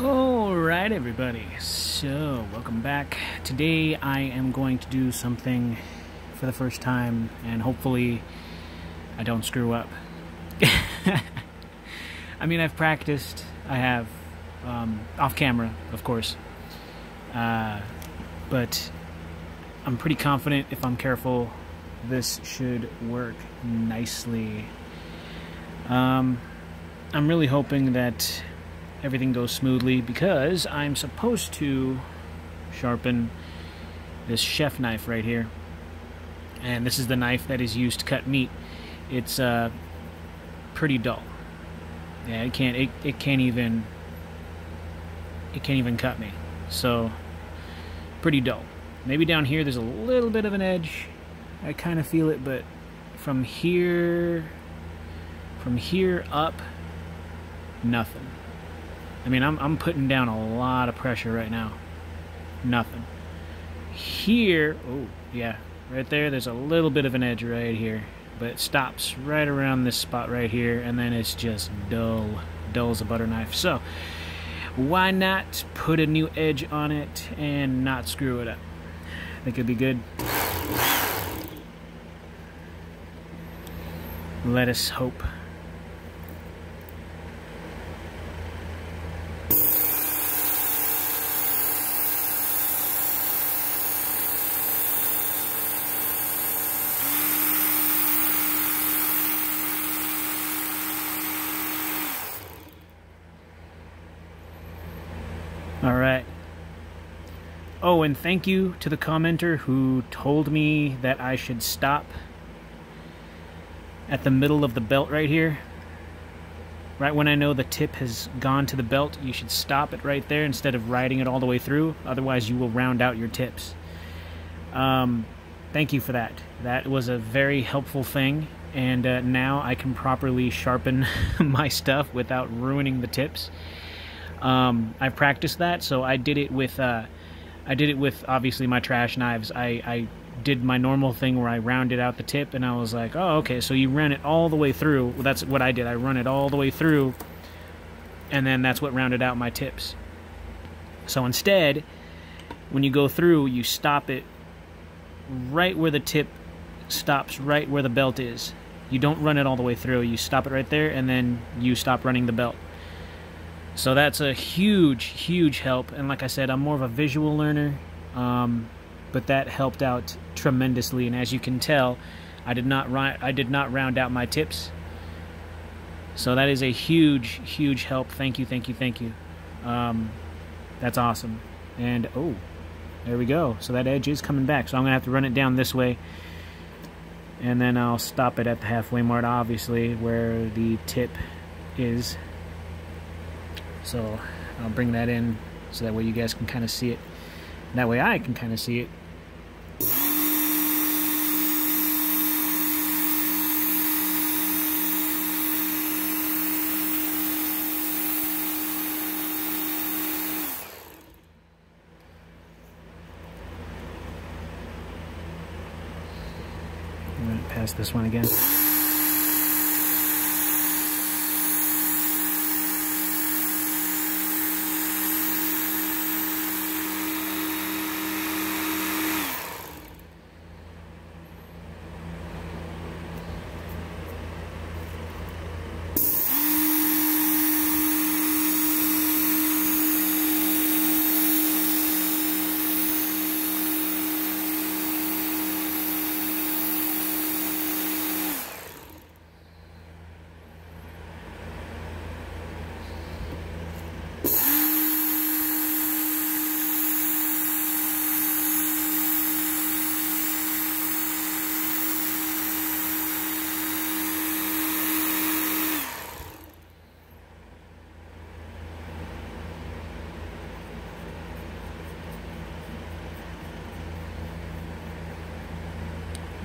Alright everybody, so welcome back. Today I am going to do something for the first time and hopefully I don't screw up. I mean, I've practiced, I have, off camera of course, but I'm pretty confident if I'm careful this should work nicely. I'm really hoping that everything goes smoothly because I'm supposed to sharpen this chef knife right here, and this is the knife that is used to cut meat. It's pretty dull. Yeah, it can't even cut me. So pretty dull. Maybe down here there's a little bit of an edge. I kind of feel it, but from here up, nothing. I mean, I'm putting down a lot of pressure right now. Nothing. Here, oh, yeah, right there, there's a little bit of an edge right here. But it stops right around this spot right here, and then it's just dull. Dull as a butter knife. So, why not put a new edge on it and not screw it up? I think it'd be good. Let us hope. Alright. Oh, and thank you to the commenter who told me that I should stop at the middle of the belt right here. Right when I know the tip has gone to the belt, you should stop it right there instead of riding it all the way through. Otherwise, you will round out your tips. Thank you for that. That was a very helpful thing, and now I can properly sharpen my stuff without ruining the tips. I practiced that, so I did it with obviously my trash knives. I did my normal thing where I rounded out the tip, and I was like, oh, okay, so you ran it all the way through. Well, that's what I did. I run it all the way through, and then that's what rounded out my tips. So instead, when you go through, you stop it right where the tip stops, right where the belt is. You don't run it all the way through. You stop it right there, and then you stop running the belt. So that's a huge, huge help. And like I said, I'm more of a visual learner, but that helped out tremendously. And as you can tell, I did not round out my tips. So that is a huge, huge help. Thank you, thank you, thank you. That's awesome. And oh, there we go. So that edge is coming back. So I'm gonna have to run it down this way, and then I'll stop it at the halfway mark, obviously, where the tip is. So I'll bring that in so that way you guys can kind of see it. That way I can kind of see it. I'm going to pass this one again.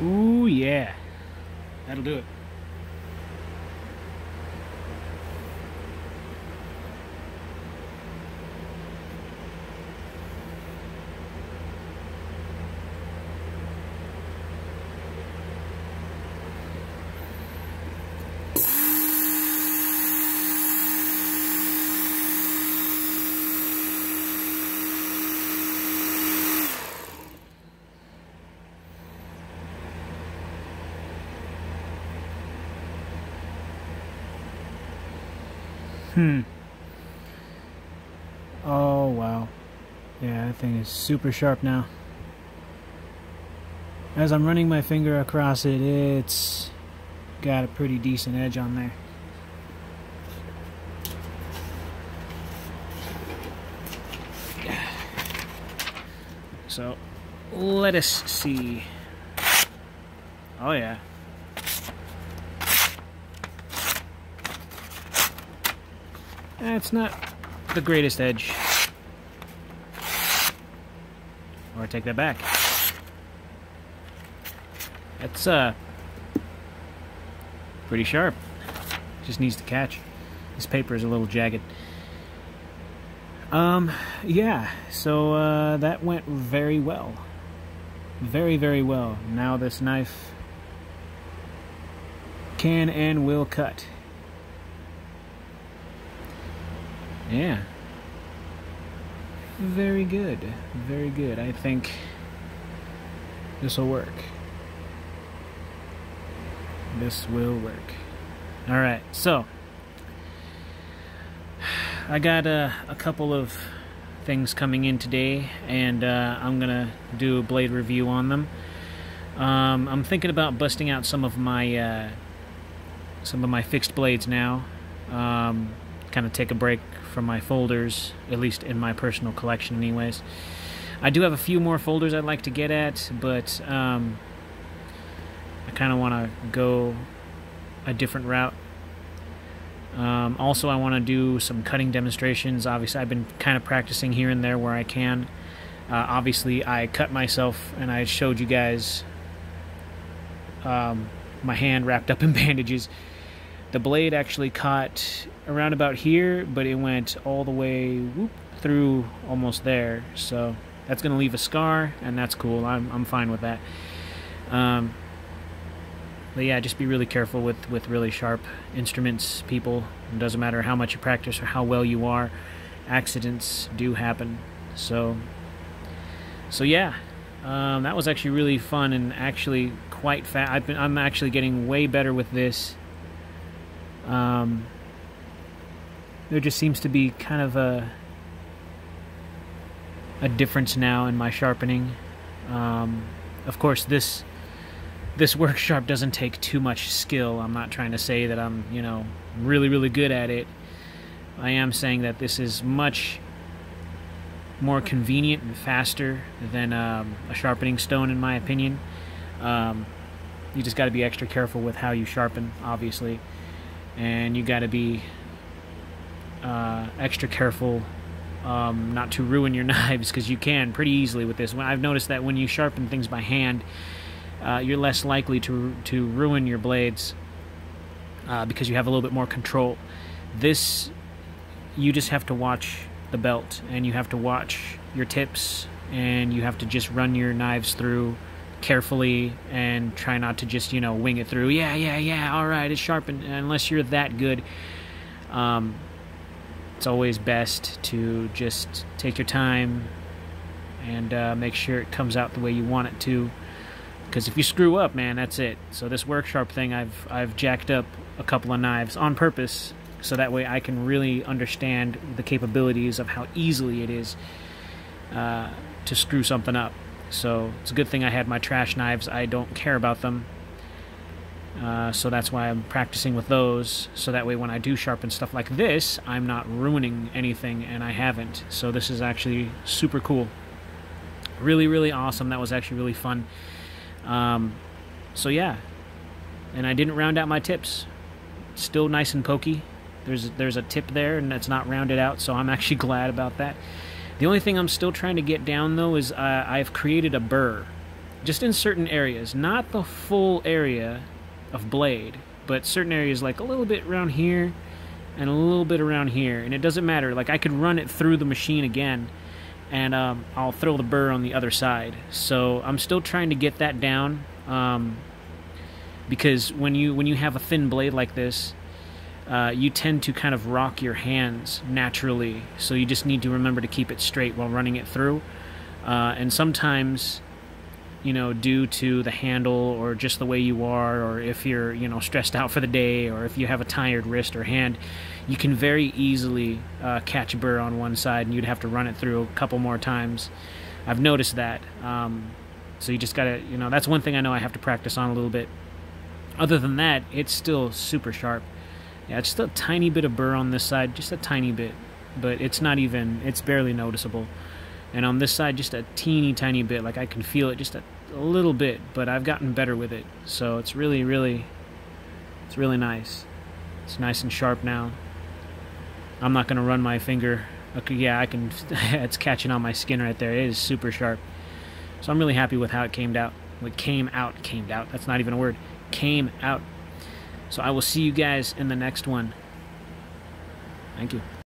Ooh, yeah. That'll do it. Oh, wow. Yeah, that thing is super sharp now. As I'm running my finger across it, it's got a pretty decent edge on there. So, let us see. Oh yeah. That's not the greatest edge. Or I take that back. That's pretty sharp. Just needs to catch. This paper is a little jagged. Yeah, so that went very well. Very, very well. Now this knife can and will cut. Yeah. Very good. Very good. I think this will work. This will work. Alright, so I got a couple of things coming in today, and I'm gonna do a blade review on them. I'm thinking about busting out some of my fixed blades now. Kind of take a break from my folders, at least in my personal collection anyways. I do have a few more folders I'd like to get at, but I kind of want to go a different route. Also, I want to do some cutting demonstrations. Obviously, I've been kind of practicing here and there where I can. Obviously, I cut myself, and I showed you guys my hand wrapped up in bandages. The blade actually caught around about here, but it went all the way through almost there. So that's going to leave a scar, and that's cool. I'm fine with that. But yeah, just be really careful with really sharp instruments, people. It doesn't matter how much you practice or how well you are. Accidents do happen. So yeah, that was actually really fun and actually quite fast. I'm actually getting way better with this. There just seems to be kind of a difference now in my sharpening. Of course, this work sharp doesn't take too much skill. I'm not trying to say that I'm, really, really good at it. I am saying that this is much more convenient and faster than a sharpening stone, in my opinion. You just got to be extra careful with how you sharpen, obviously. And you got to be extra careful not to ruin your knives, because you can pretty easily with this. I've noticed that when you sharpen things by hand, you're less likely to ruin your blades because you have a little bit more control. This, you just have to watch the belt, and you have to watch your tips, and you have to just run your knives through carefully and try not to just, wing it through. Yeah, alright, it's sharpened. Unless you're that good, it's always best to just take your time and make sure it comes out the way you want it to. Because if you screw up, man, that's it. So this work sharp thing, I've jacked up a couple of knives on purpose, so that way I can really understand the capabilities of how easily it is to screw something up. So it's a good thing I had my trash knives. I don't care about them. So that's why I'm practicing with those, so that way when I do sharpen stuff like this, I'm not ruining anything, and I haven't. So this is actually super cool. Really, really awesome. That was actually really fun. So yeah, and I didn't round out my tips. Still nice and pokey. There's a tip there, and it's not rounded out, so I'm actually glad about that. The only thing I'm still trying to get down, though, is I've created a burr, just in certain areas, not the full area of blade, but certain areas, like a little bit around here and a little bit around here, and it doesn't matter. Like, I could run it through the machine again, and I'll throw the burr on the other side. So I'm still trying to get that down, because when you have a thin blade like this, you tend to kind of rock your hands naturally, so you just need to remember to keep it straight while running it through. And sometimes, due to the handle or just the way you are, or if you're, stressed out for the day, or if you have a tired wrist or hand, you can very easily catch a burr on one side, and you'd have to run it through a couple more times. I've noticed that. So you just gotta, that's one thing I know I have to practice on a little bit. Other than that, it's still super sharp. Yeah, it's just a tiny bit of burr on this side, just a tiny bit, but it's not even, it's barely noticeable. And on this side, just a teeny tiny bit, like I can feel it just a little bit, but I've gotten better with it. So it's really nice. It's nice and sharp now. I'm not gonna run my finger. Okay, yeah, I can, it's catching on my skin right there. It is super sharp. So I'm really happy with how it came out. Came out, that's not even a word. Came out. So I will see you guys in the next one. Thank you.